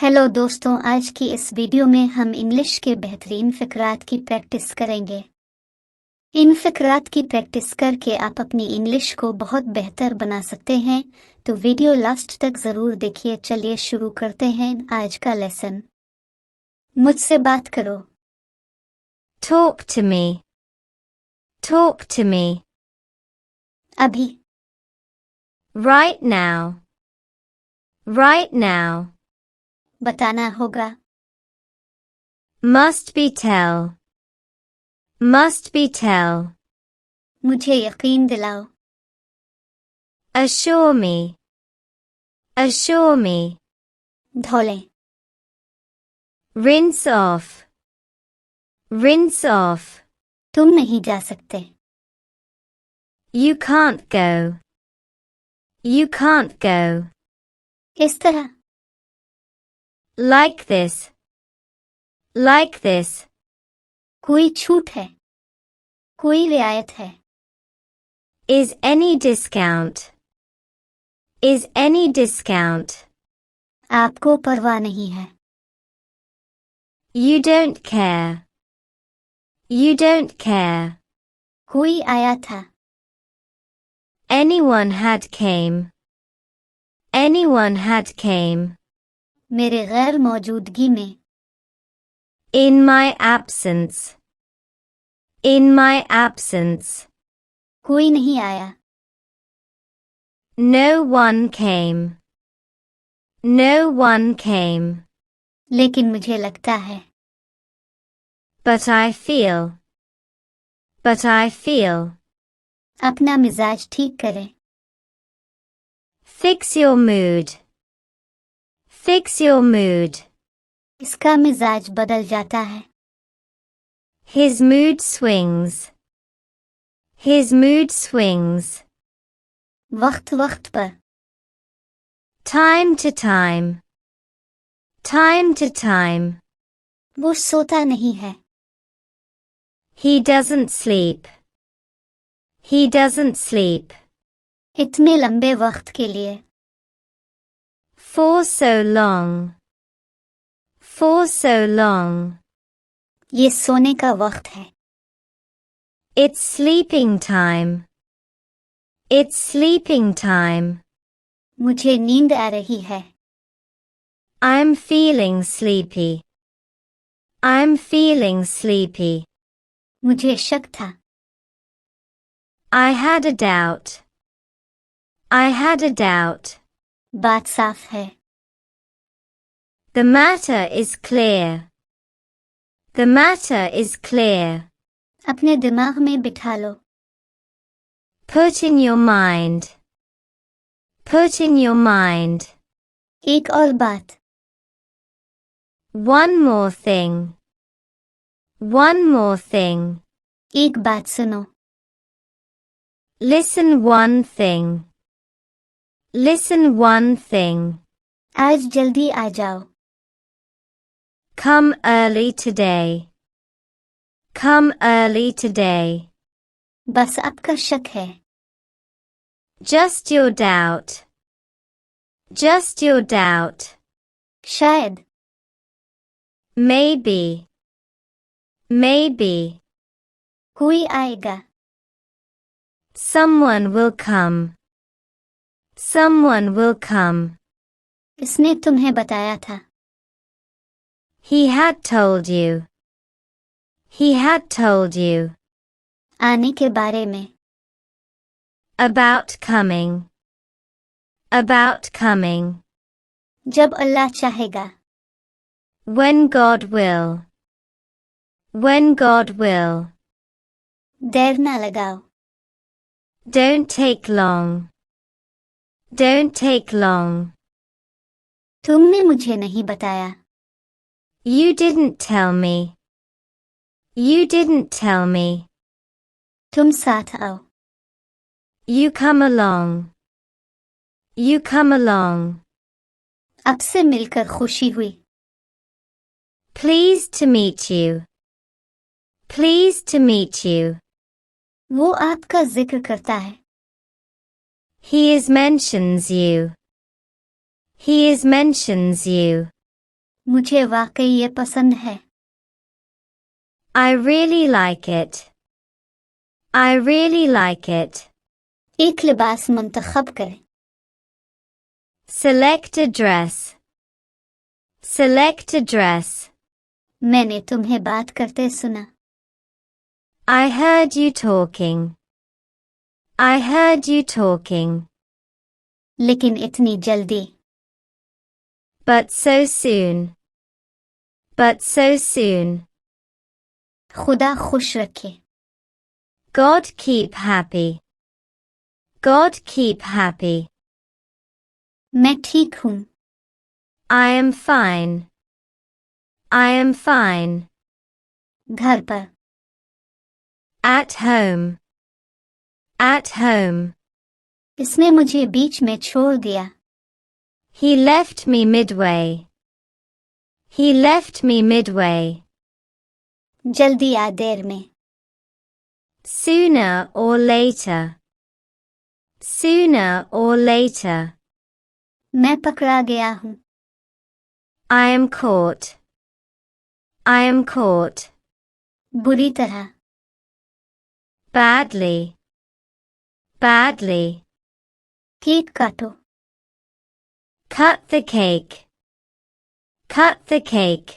Hello दोस्तों, आज की इस वीडियो में हम इंग्लिश के बेहतरीन फ़िक्रात की प्रैक्टिस करेंगे। इन फ़िक्रात की प्रैक्टिस करके आप अपनी इंग्लिश को बहुत बेहतर बना सकते हैं, तो वीडियो लास्ट तक ज़रूर देखिए। चलिए शुरू करते हैं आज का लेसन। मुझसे बात करो। Talk to me. Talk to me. अभी। Right now. Right now. बताना होगा। Must be tell. Must be tell. मुझे यकीन दिलाओ। Assure me. Assure me. धोलें। Rinse off. Rinse off. तुम नहीं जा सकते। You can't go. You can't go. इस तरह। Like this. Like this. कोई छूट है। कोई रियायत है। Is any discount? Is any discount? आपको परवाह नहीं है। You don't care. You don't care. कोई आया था। Anyone had came. Anyone had came. मेरे गैर मौजूदगी में। In my absence. In my absence. कोई नहीं आया। No one came. No one came. लेकिन मुझे लगता है। But I feel. But I feel. अपना मिजाज ठीक करें। Fix your mood. Fix your mood. इसका मिजाज बदल जाता है। His mood swings. His mood swings. वक्त वक्त पर। Time to time. Time to time. वो सोता नहीं है। He doesn't sleep. He doesn't sleep. इतने लंबे वक्त के लिए। For so long. For so long. ये सोने का वक्त है। It's sleeping time. It's sleeping time. मुझे नींद आ रही है। I'm feeling sleepy. I'm feeling sleepy. मुझे शक था। I had a doubt. I had a doubt. बात साफ है। The matter is clear. The matter is clear. अपने दिमाग में बिठा लो। Put in your mind. Put in your mind. एक और बात। One more thing. One more thing. एक बात सुनो। Listen one thing. Listen one thing. आज जल्दी आ जाओ। Come early today. Come early today. बस आपका शक है। Just your doubt. Just your doubt. शायद। Maybe. Maybe. कोई आएगा। Someone will come. Someone will come. इसने तुम्हें बताया था। He had told you. He had told you. आने के बारे में। About coming. About coming. जब अल्लाह चाहेगा। When God will. When God will. देर ना लगाओ। Don't take long. Don't take long. तुमने मुझे नहीं बताया। You didn't tell me. You didn't tell me. तुम साथ आओ। You come along. You come along. आपसे मिलकर खुशी हुई। Pleased to meet you. Pleased to meet you. वो आपका जिक्र करता है। He is mentions you. He is mentions you. मुझे वाकई ये पसंद है। I really like it. I really like it. एक लिबास मुंतखब करें। Select a dress. Select a dress. मैंने तुम्हें बात करते सुना। I heard you talking. I heard you talking. लेकिन इतनी जल्दी। But so soon. But so soon. खुदा खुश रखे। God keep happy. God keep happy. मैं ठीक हूँ। I am fine. I am fine. घर पर। At home. At home. इसने मुझे बीच में छोड़ दिया। He left me midway. He left me midway. जल्दी या देर में। Sooner or later. Sooner or later. मैं पकड़ा गया हूँ। I am caught. I am caught. बुरी तरह। Badly. Badly. केक काटो। Cut the cake. Cut the cake.